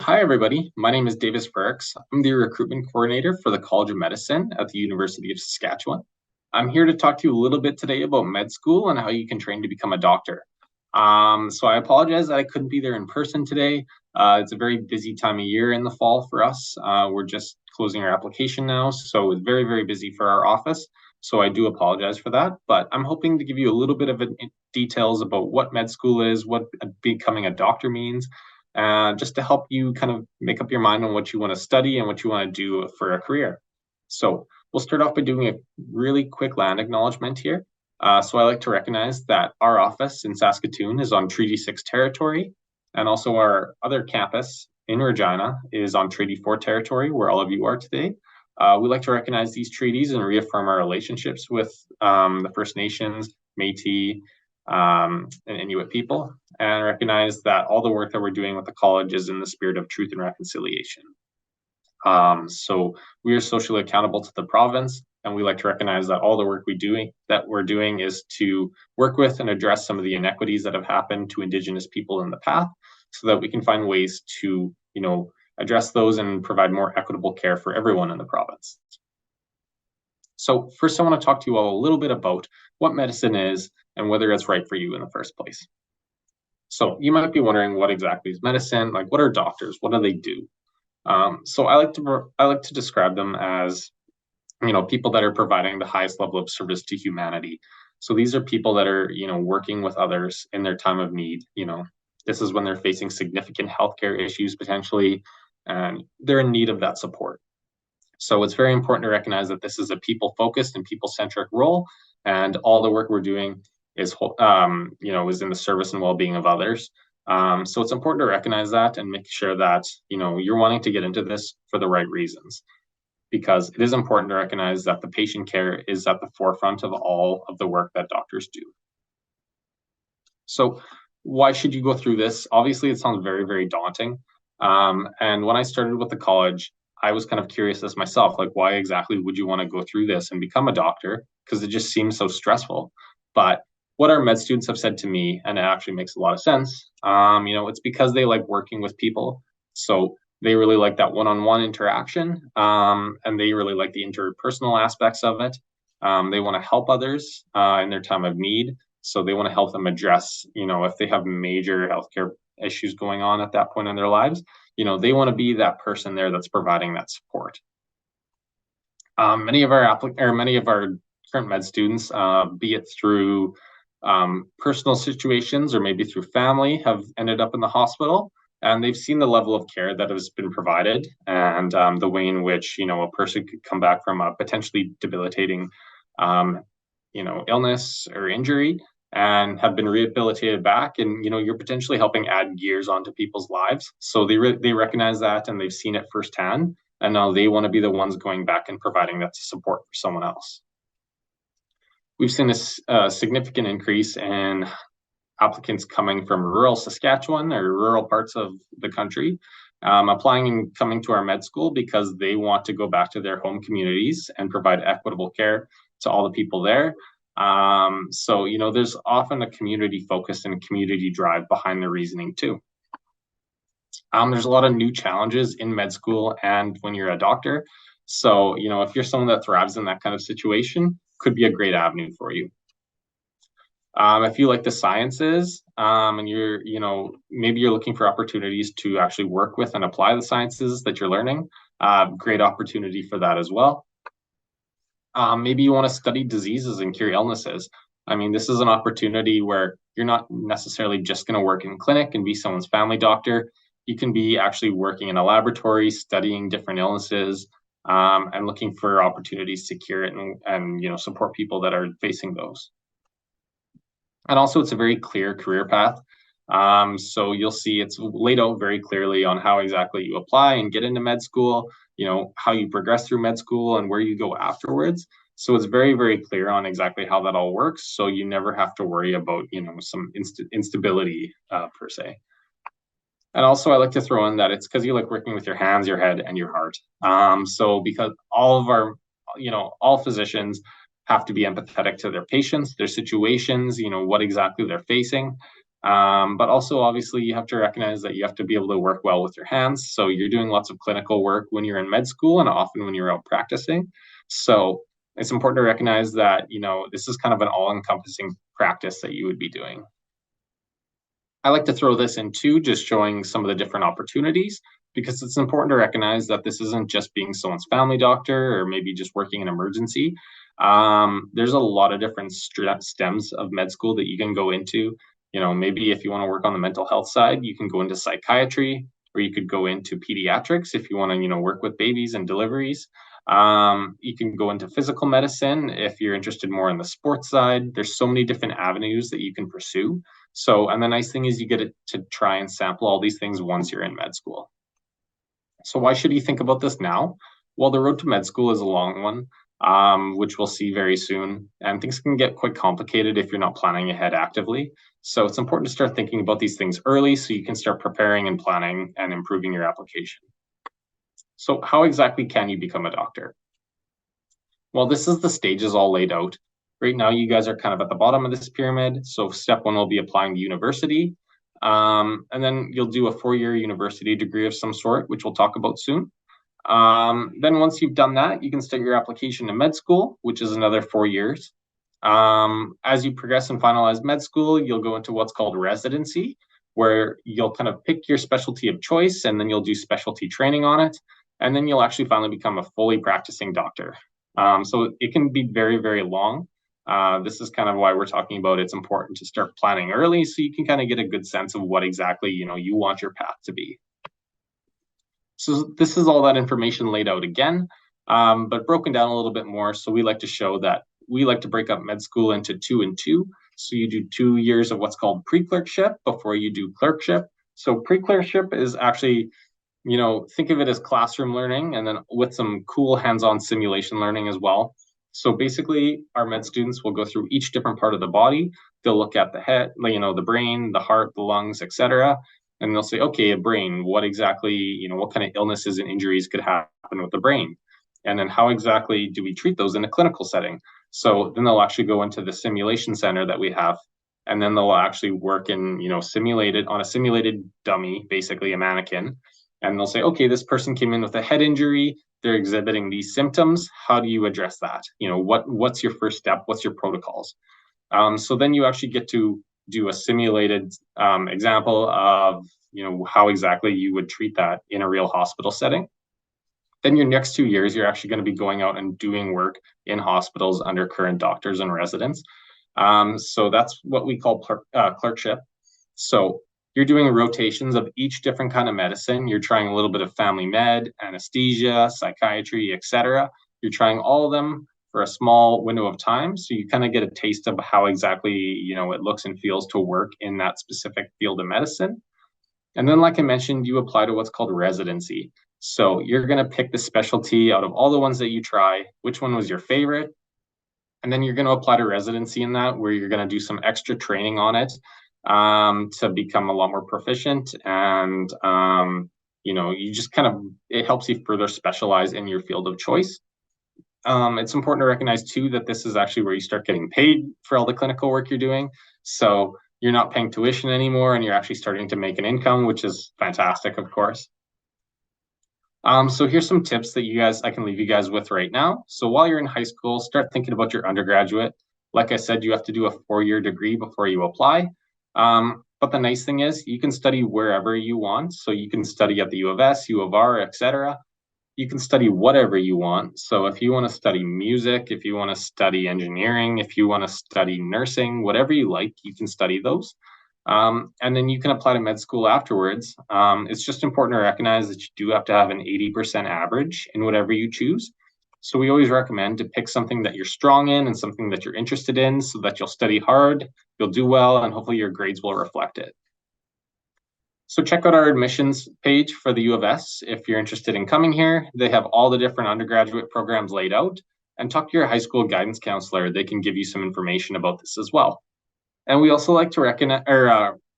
Hi, everybody. My name is Davis Frerichs. I'm the recruitment coordinator for the College of Medicine at the University of Saskatchewan. I'm here to talk to you a little bit today about med school and how you can train to become a doctor. So I apologize that I couldn't be there in person today. It's a very busy time of year in the fall for us. We're just closing our application now, so it's very, very busy for our office. So I do apologize for that, but I'm hoping to give you a little bit of details about what med school is, what becoming a doctor means, just to help you kind of make up your mind on what you want to study and what you want to do for a career. So we'll start off by doing a really quick land acknowledgement here. So I like to recognize that our office in Saskatoon is on Treaty 6 territory, and also our other campus in Regina is on Treaty 4 territory, where all of you are today. We like to recognize these treaties and reaffirm our relationships with the First Nations, Métis, and Inuit people, and recognize that all the work that we're doing with the college is in the spirit of truth and reconciliation. So we are socially accountable to the province, and we like to recognize that all the work we're doing is to work with and address some of the inequities that have happened to Indigenous people in the past, so that we can find ways to, address those and provide more equitable care for everyone in the province. So first, I want to talk to you all a little bit about what medicine is and whether it's right for you in the first place. So you might be wondering, what exactly is medicine? Like, what are doctors? What do they do? So I like to describe them as, people that are providing the highest level of service to humanity. So these are people that are, working with others in their time of need. This is when they're facing significant healthcare issues potentially, and they're in need of that support. So it's very important to recognize that this is a people-focused and people-centric role, and all the work we're doing is, is in the service and well-being of others. So it's important to recognize that and make sure that, you're wanting to get into this for the right reasons, because it is important to recognize that the patient care is at the forefront of all of the work that doctors do. So why should you go through this? Obviously, it sounds very, very daunting. And when I started with the college, I was kind of curious as myself, like, why exactly would you want to go through this and become a doctor? Because it just seems so stressful. But what our med students have said to me, and it actually makes a lot of sense, it's because they like working with people. So they really like that one-on-one interaction, and they really like the interpersonal aspects of it. They want to help others in their time of need. So they want to help them address, if they have major healthcare issues going on at that point in their lives, they want to be that person there that's providing that support. Many of our current med students, be it through personal situations or maybe through family, have ended up in the hospital, and they've seen the level of care that has been provided, and the way in which a person could come back from a potentially debilitating illness or injury and have been rehabilitated back, and you're potentially helping add gears onto people's lives. So they recognize that, and they've seen it firsthand, and now they want to be the ones going back and providing that support for someone else. We've seen a significant increase in applicants coming from rural Saskatchewan or rural parts of the country, applying and coming to our med school because they want to go back to their home communities and provide equitable care to all the people there. So there's often a community focus and community drive behind the reasoning too. There's a lot of new challenges in med school and when you're a doctor. So, if you're someone that thrives in that kind of situation, could be a great avenue for you. If you like the sciences, and you're, maybe you're looking for opportunities to actually work with and apply the sciences that you're learning, great opportunity for that as well. Maybe you want to study diseases and cure illnesses. I mean, this is an opportunity where you're not necessarily just going to work in clinic and be someone's family doctor. You can be actually working in a laboratory, studying different illnesses, and looking for opportunities to cure it and support people that are facing those. And also, it's a very clear career path. So you'll see it's laid out very clearly on how exactly you apply and get into med school, how you progress through med school and where you go afterwards. So it's very, very clear on exactly how that all works. So you never have to worry about, some instability per se. And also, I like to throw in that it's because you like working with your hands, your head, and your heart. So because all of our, all physicians have to be empathetic to their patients, their situations, what exactly they're facing. But also, obviously, you have to recognize that you have to be able to work well with your hands. So you're doing lots of clinical work when you're in med school and often when you're out practicing. So it's important to recognize that, this is kind of an all-encompassing practice that you would be doing. I like to throw this in too, just showing some of the different opportunities, because it's important to recognize that this isn't just being someone's family doctor or maybe just working in emergency. There's a lot of different stems of med school that you can go into. Maybe if you want to work on the mental health side, you can go into psychiatry, or you could go into pediatrics if you want to, work with babies and deliveries. You can go into physical medicine if you're interested more in the sports side. There's so many different avenues that you can pursue. So, and the nice thing is you get to try and sample all these things once you're in med school. So why should you think about this now? Well, the road to med school is a long one, which we'll see very soon. And things can get quite complicated if you're not planning ahead actively. So it's important to start thinking about these things early so you can start preparing and planning and improving your application. So how exactly can you become a doctor? Well, this is the stages all laid out. Right now, you guys are kind of at the bottom of this pyramid. So step one will be applying to university. And then you'll do a 4-year university degree of some sort, which we'll talk about soon. Then once you've done that, you can start your application to med school, which is another 4 years. As you progress and finalize med school, you'll go into what's called residency, where you'll kind of pick your specialty of choice, and then you'll do specialty training on it. And then you'll actually finally become a fully practicing doctor. So it can be very, very long. This is kind of why we're talking about it's important to start planning early so you can kind of get a good sense of what exactly you want your path to be. So this is all that information laid out again, but broken down a little bit more. So we like to show that we like to break up med school into 2 and 2. So you do 2 years of what's called pre-clerkship before you do clerkship. So pre-clerkship is actually, think of it as classroom learning and then with some cool hands-on simulation learning as well. So basically, our med students will go through each different part of the body. They'll look at the head, the brain, the heart, the lungs, etc. And they'll say, okay, a brain, what exactly, what kind of illnesses and injuries could happen with the brain? And then how exactly do we treat those in a clinical setting? So then they'll actually go into the simulation center that we have, and then they'll actually work in, simulated on a simulated dummy, basically a mannequin. And they'll say, okay, this person came in with a head injury. They're exhibiting these symptoms. How do you address that? What's your first step? What's your protocols? So then you actually get to do a simulated example of, how exactly you would treat that in a real hospital setting. Then your next 2 years, you're actually going to be going out and doing work in hospitals under current doctors and residents. So that's what we call clerkship. So you're doing rotations of each different kind of medicine. You're trying a little bit of family med, anesthesia, psychiatry, etc. You're trying all of them for a small window of time. So you kind of get a taste of how exactly, it looks and feels to work in that specific field of medicine. And then, like I mentioned, you apply to what's called residency. So you're going to pick the specialty out of all the ones that you try, which one was your favorite. And then you're going to apply to residency in that, where you're going to do some extra training on it to become a lot more proficient. And, you just it helps you further specialize in your field of choice. It's important to recognize, too, that this is actually where you start getting paid for all the clinical work you're doing. So you're not paying tuition anymore, and you're actually starting to make an income, which is fantastic, of course. So here's some tips that I can leave you guys with right now. So while you're in high school, start thinking about your undergraduate. Like I said, you have to do a 4-year degree before you apply. But the nice thing is you can study wherever you want. So you can study at the U of S, U of R, etc. You can study whatever you want. So if you want to study music, if you want to study engineering, if you want to study nursing, whatever you like, you can study those. And then you can apply to med school afterwards. It's just important to recognize that you do have to have an 80% average in whatever you choose. So we always recommend to pick something that you're strong in and something that you're interested in so that you'll study hard, you'll do well, and hopefully your grades will reflect it. So check out our admissions page for the U of S if you're interested in coming here. They have all the different undergraduate programs laid out, and talk to your high school guidance counselor. They can give you some information about this as well. And we also like to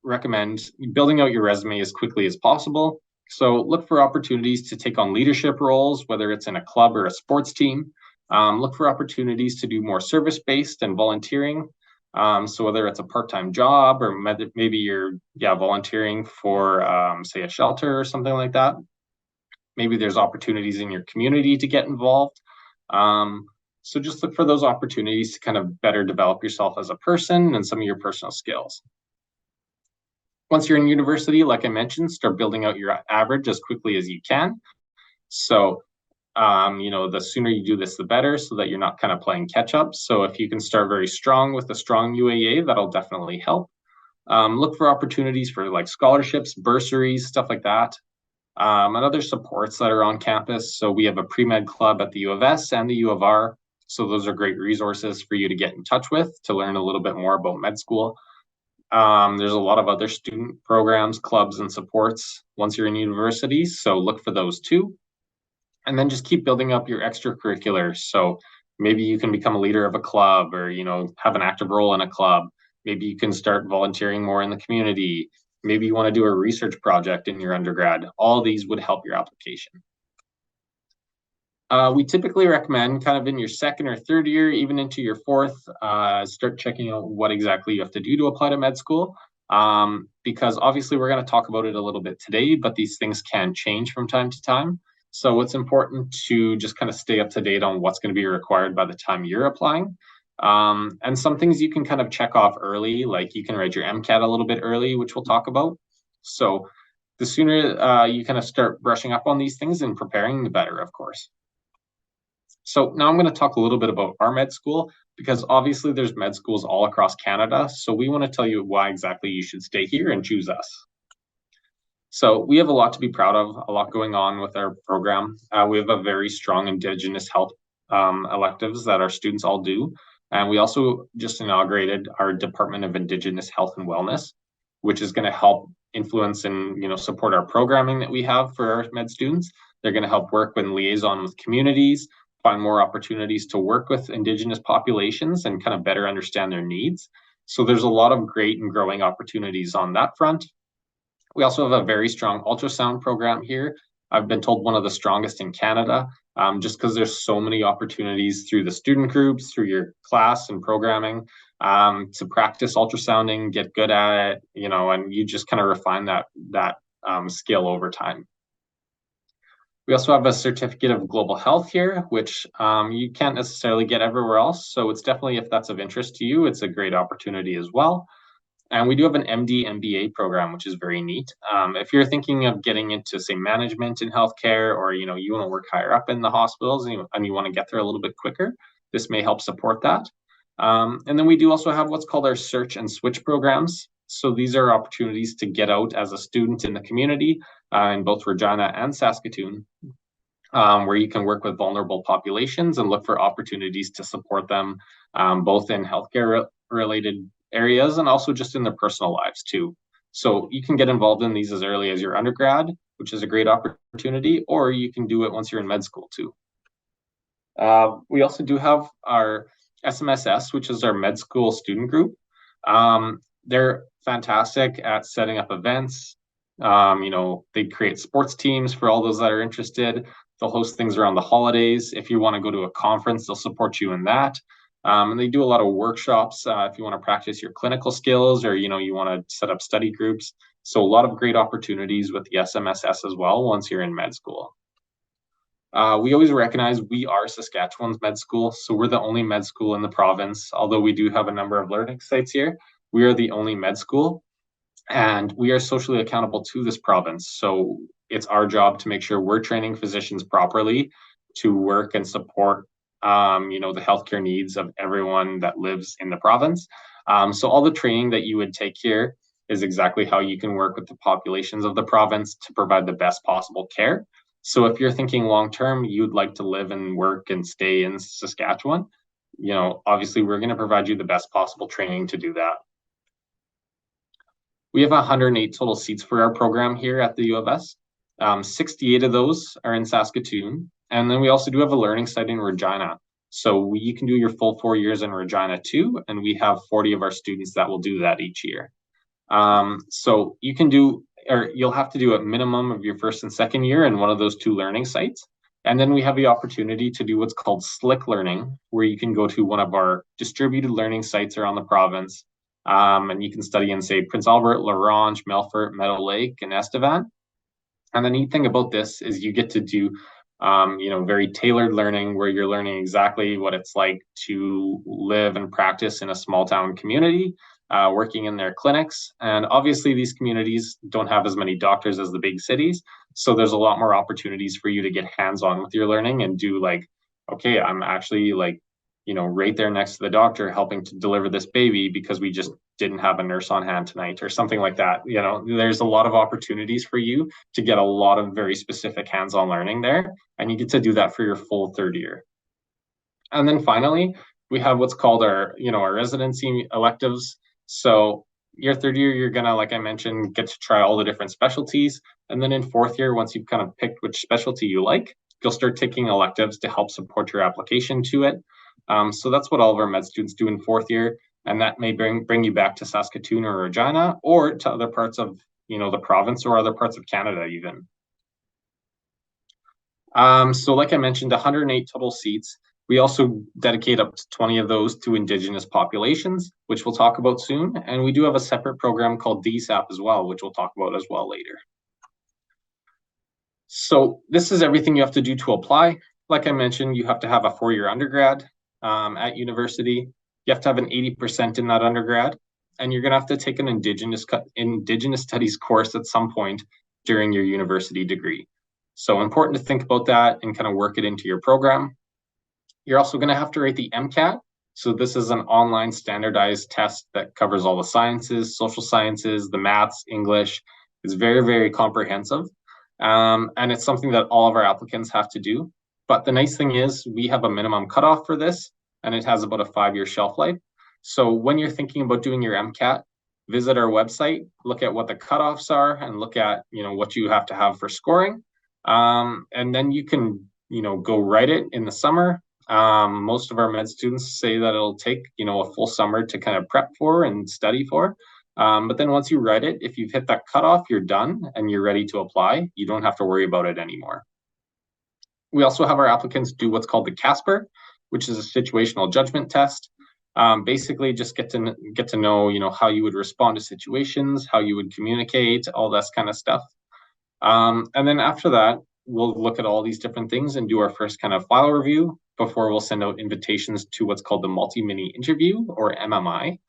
recommend building out your resume as quickly as possible. So look for opportunities to take on leadership roles, whether it's in a club or a sports team. Look for opportunities to do more service-based and volunteering. So whether it's a part-time job or maybe you're volunteering for say a shelter or something like that. Maybe there's opportunities in your community to get involved. So just look for those opportunities to kind of better develop yourself as a person and some of your personal skills. Once you're in university, like I mentioned, start building out your average as quickly as you can. So, the sooner you do this, the better, so that you're not kind of playing catch up. So if you can start very strong with a strong UAA, that'll definitely help. Look for opportunities for like scholarships, bursaries, stuff like that. And other supports that are on campus. So we have a pre-med club at the U of S and the U of R. So those are great resources for you to get in touch with to learn a little bit more about med school. There's a lot of other student programs, clubs, and supports once you're in university. So look for those too. And then just keep building up your extracurriculars. So maybe you can become a leader of a club or, have an active role in a club. Maybe you can start volunteering more in the community. Maybe you want to do a research project in your undergrad. All these would help your application. We typically recommend kind of in your second or third year, even into your fourth, start checking out what exactly you have to do to apply to med school. Because obviously we're going to talk about it a little bit today, but these things can change from time to time. So it's important to just kind of stay up to date on what's going to be required by the time you're applying. And some things you can kind of check off early, like you can write your MCAT a little bit early, which we'll talk about. So the sooner you kind of start brushing up on these things and preparing, the better, of course. So now I'm going to talk a little bit about our med school, because obviously there's med schools all across Canada. So we want to tell you why exactly you should stay here and choose us. So we have a lot to be proud of, a lot going on with our program. We have a very strong Indigenous health electives that our students all do. And we also just inaugurated our Department of Indigenous Health and Wellness, which is going to help influence and support our programming that we have for our med students. They're going to help work with liaison with communities, find more opportunities to work with Indigenous populations and kind of better understand their needs. So there's a lot of great and growing opportunities on that front. We also have a very strong ultrasound program here. I've been told one of the strongest in Canada, just because there's so many opportunities through the student groups, through your class and programming, to practice ultrasounding, get good at it, and you just kind of refine that skill over time. We also have a certificate of global health here, which you can't necessarily get everywhere else. So it's definitely, if that's of interest to you, it's a great opportunity as well. And we do have an MD MBA program, which is very neat. If you're thinking of getting into, say, management in healthcare, or you want to work higher up in the hospitals and you want to get there a little bit quicker, this may help support that. And then we do also have what's called our search and switch programs. So these are opportunities to get out as a student in the community in both Regina and Saskatoon, where you can work with vulnerable populations and look for opportunities to support them, both in healthcare related areas and also just in their personal lives too. So you can get involved in these as early as your undergrad, which is a great opportunity, or you can do it once you're in med school too. We also do have our SMSS, which is our med school student group. They're fantastic at setting up events. They create sports teams for all those that are interested. They'll host things around the holidays. If you want to go to a conference, they'll support you in that. And they do a lot of workshops if you want to practice your clinical skills, or you want to set up study groups. So a lot of great opportunities with the SMSS as well once you're in med school. We always recognize we are Saskatchewan's med school, so we're the only med school in the province. Although we do have a number of learning sites here, we are the only med school, and we are socially accountable to this province. So it's our job to make sure we're training physicians properly to work and support the healthcare needs of everyone that lives in the province. So all the training that you would take here is exactly how you can work with the populations of the province to provide the best possible care. So if you're thinking long-term, you'd like to live and work and stay in Saskatchewan, obviously we're going to provide you the best possible training to do that. We have 108 total seats for our program here at the U of S. 68 of those are in Saskatoon. And then we also do have a learning site in Regina. So you can do your full 4 years in Regina too. And we have 40 of our students that will do that each year. So you can do, or you'll have to do a minimum of your first and second year in one of those two learning sites. And then we have the opportunity to do what's called slick learning, where you can go to one of our distributed learning sites around the province, and you can study in, say, Prince Albert, La Ronge, Melfort, Meadow Lake, and Estevan. And the neat thing about this is you get to do, very tailored learning where you're learning exactly what it's like to live and practice in a small town community, working in their clinics. And obviously, these communities don't have as many doctors as the big cities. So there's a lot more opportunities for you to get hands on with your learning and do like, okay, I'm actually like, right there next to the doctor helping to deliver this baby because we just didn't have a nurse on hand tonight or something like that. There's a lot of opportunities for you to get a lot of very specific hands-on learning there, and you get to do that for your full third year. And then finally, we have what's called our residency electives. So your third year, you're gonna, like I mentioned, get to try all the different specialties. And then in fourth year, once you've kind of picked which specialty you like, you'll start taking electives to help support your application to it. So that's what all of our med students do in fourth year. And that may bring you back to Saskatoon or Regina or to other parts of, the province or other parts of Canada even. So like I mentioned, 108 total seats. We also dedicate up to 20 of those to Indigenous populations, which we'll talk about soon. And we do have a separate program called DSAP as well, which we'll talk about as well later. So this is everything you have to do to apply. Like I mentioned, you have to have a 4-year undergrad at university. You have to have an 80% in that undergrad. And you're going to have to take an Indigenous studies course at some point during your university degree. So important to think about that and kind of work it into your program. You're also going to have to write the MCAT. So this is an online standardized test that covers all the sciences, social sciences, the maths, English. It's very, very comprehensive. And it's something that all of our applicants have to do. But the nice thing is we have a minimum cutoff for this, and it has about a 5-year shelf life. So when you're thinking about doing your MCAT, visit our website, look at what the cutoffs are, and look at what you have to have for scoring. And then you can go write it in the summer. Most of our med students say that it'll take a full summer to kind of prep for and study for. But then once you write it, if you've hit that cutoff, you're done and you're ready to apply. You don't have to worry about it anymore. We also have our applicants do what's called the CASPER, which is a situational judgment test. Basically, just get to know how you would respond to situations, how you would communicate, all that kind of stuff. And then after that, we'll look at all these different things and do our first kind of file review before we'll send out invitations to what's called the multi-mini interview, or MMI.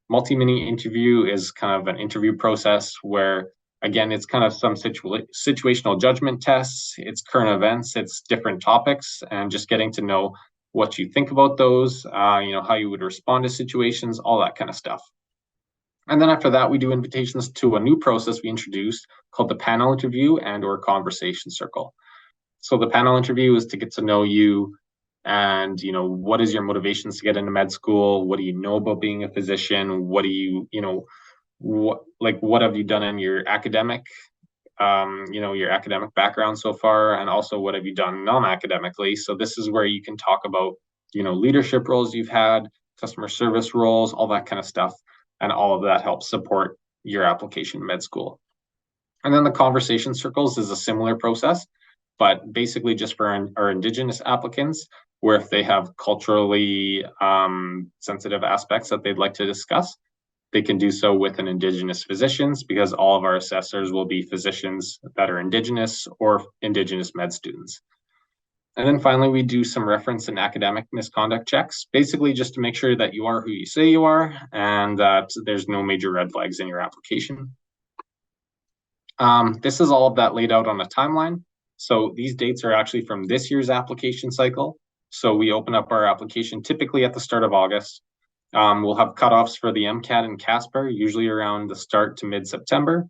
Multi-mini interview is kind of an interview process where, again, it's kind of some situational judgment tests, it's current events, it's different topics, and just getting to know what you think about those, how you would respond to situations, all that kind of stuff. And then after that, we do invitations to a new process we introduced called the panel interview and/or conversation circle. So the panel interview is to get to know you and, what is your motivations to get into med school? What do you know about being a physician? What do you, what have you done in your academic, your academic background so far? And also what have you done non-academically? So this is where you can talk about, leadership roles you've had, customer service roles, all that kind of stuff. And all of that helps support your application to med school. And then the conversation circles is a similar process, but basically just for our Indigenous applicants, where if they have culturally sensitive aspects that they'd like to discuss, they can do so with an Indigenous physicians, because all of our assessors will be physicians that are Indigenous or Indigenous med students. And then finally, we do some reference and academic misconduct checks, basically just to make sure that you are who you say you are and that there's no major red flags in your application. This is all of that laid out on a timeline. So these dates are actually from this year's application cycle. So we open up our application typically at the start of August. We'll have cutoffs for the MCAT and CASPER, usually around the start to mid-September.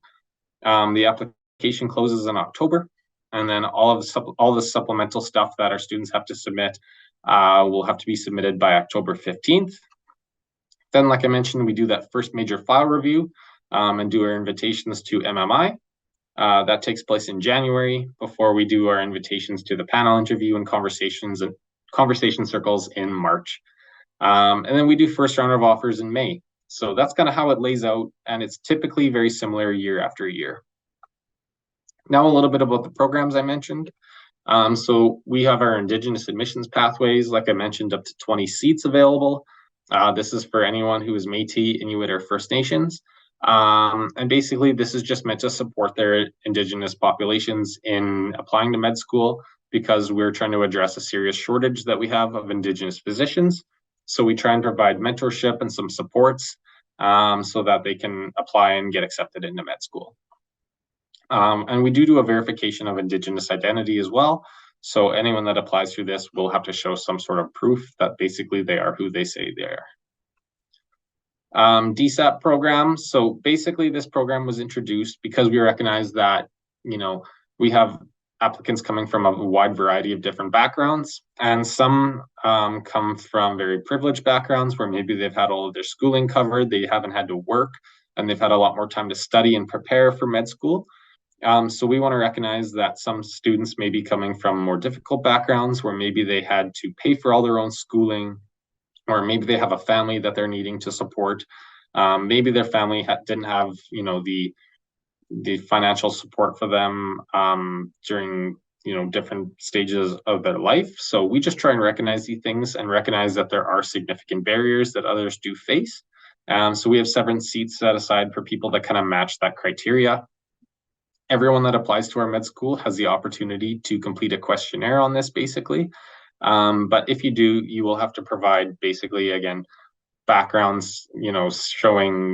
The application closes in October. And then all the supplemental stuff that our students have to submit will have to be submitted by October 15th. Then, like I mentioned, we do that first major file review and do our invitations to MMI. That takes place in January before we do our invitations to the panel interview and conversation circles in March. And then we do first round of offers in May. So that's kind of how it lays out. And it's typically very similar year after year. Now a little bit about the programs I mentioned. So we have our Indigenous admissions pathways, like I mentioned, up to 20 seats available. This is for anyone who is Métis, Inuit, or First Nations. And basically, this is just meant to support their Indigenous populations in applying to med school because we're trying to address a serious shortage that we have of Indigenous physicians. So we try and provide mentorship and some supports so that they can apply and get accepted into med school. And we do a verification of Indigenous identity as well. So anyone that applies through this will have to show some sort of proof that basically they are who they say they are. DSAP program. So basically this program was introduced because we recognize that, we have applicants coming from a wide variety of different backgrounds, and some come from very privileged backgrounds where maybe they've had all of their schooling covered, they haven't had to work, and they've had a lot more time to study and prepare for med school. So we want to recognize that some students may be coming from more difficult backgrounds where maybe they had to pay for all their own schooling, or maybe they have a family that they're needing to support. Maybe their family didn't have, the financial support for them during, different stages of their life. So we just try and recognize these things and recognize that there are significant barriers that others do face. So we have 7 seats set aside for people that kind of match that criteria. Everyone that applies to our med school has the opportunity to complete a questionnaire on this, basically. But if you do, you will have to provide basically, again, backgrounds, showing,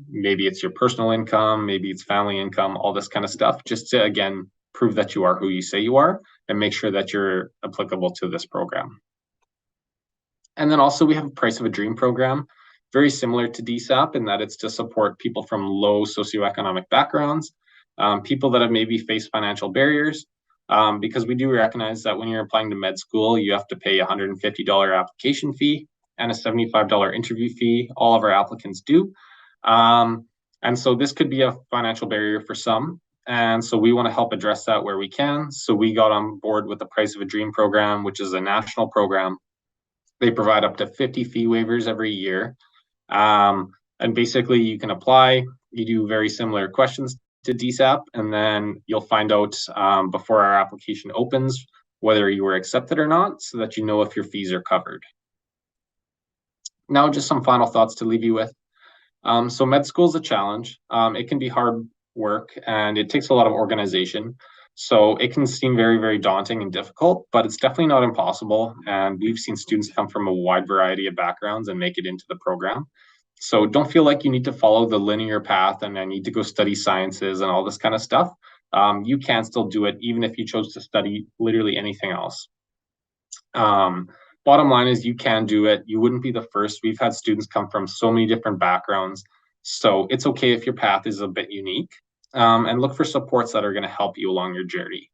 maybe it's your personal income, maybe it's family income, all this kind of stuff, just to, again, prove that you are who you say you are and make sure that you're applicable to this program. And then also we have a Price of a Dream program, very similar to DSAP in that it's to support people from low socioeconomic backgrounds, people that have maybe faced financial barriers, because we do recognize that when you're applying to med school, you have to pay a $150 application fee and a $75 interview fee. All of our applicants do. And so this could be a financial barrier for some. And so we want to help address that where we can. So we got on board with the Price of a Dream program, which is a national program. They provide up to 50 fee waivers every year. And basically you can apply, you do very similar questions to DSAP, and then you'll find out before our application opens whether you were accepted or not, so that you know if your fees are covered. Now, just some final thoughts to leave you with. So med school is a challenge. It can be hard work and it takes a lot of organization. So it can seem very, very daunting and difficult, but it's definitely not impossible. And we've seen students come from a wide variety of backgrounds and make it into the program. So don't feel like you need to follow the linear path and I need to go study sciences and all this kind of stuff. You can still do it even if you chose to study literally anything else. Bottom line is you can do it. You wouldn't be the first. We've had students come from so many different backgrounds. So it's okay if your path is a bit unique, and look for supports that are going to help you along your journey.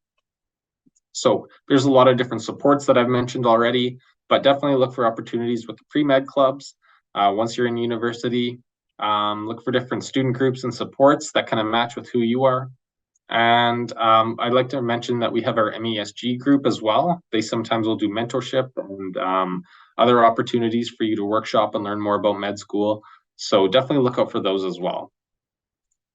So there's a lot of different supports that I've mentioned already, but definitely look for opportunities with the pre-med clubs. Once you're in university, look for different student groups and supports that kind of match with who you are. And I'd like to mention that we have our MESG group as well. They sometimes will do mentorship and other opportunities for you to workshop and learn more about med school. So definitely look out for those as well.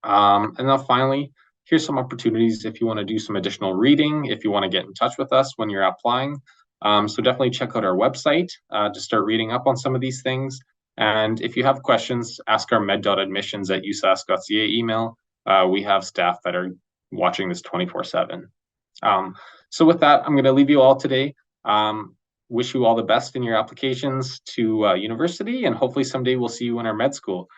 And then finally, here's some opportunities if you want to do some additional reading, if you want to get in touch with us when you're applying. So definitely check out our website to start reading up on some of these things. And if you have questions, ask our med.admissions@usask.ca email. We have staff that are watching this 24/7. So with that, I'm going to leave you all today. Wish you all the best in your applications to university, and hopefully someday we'll see you in our med school.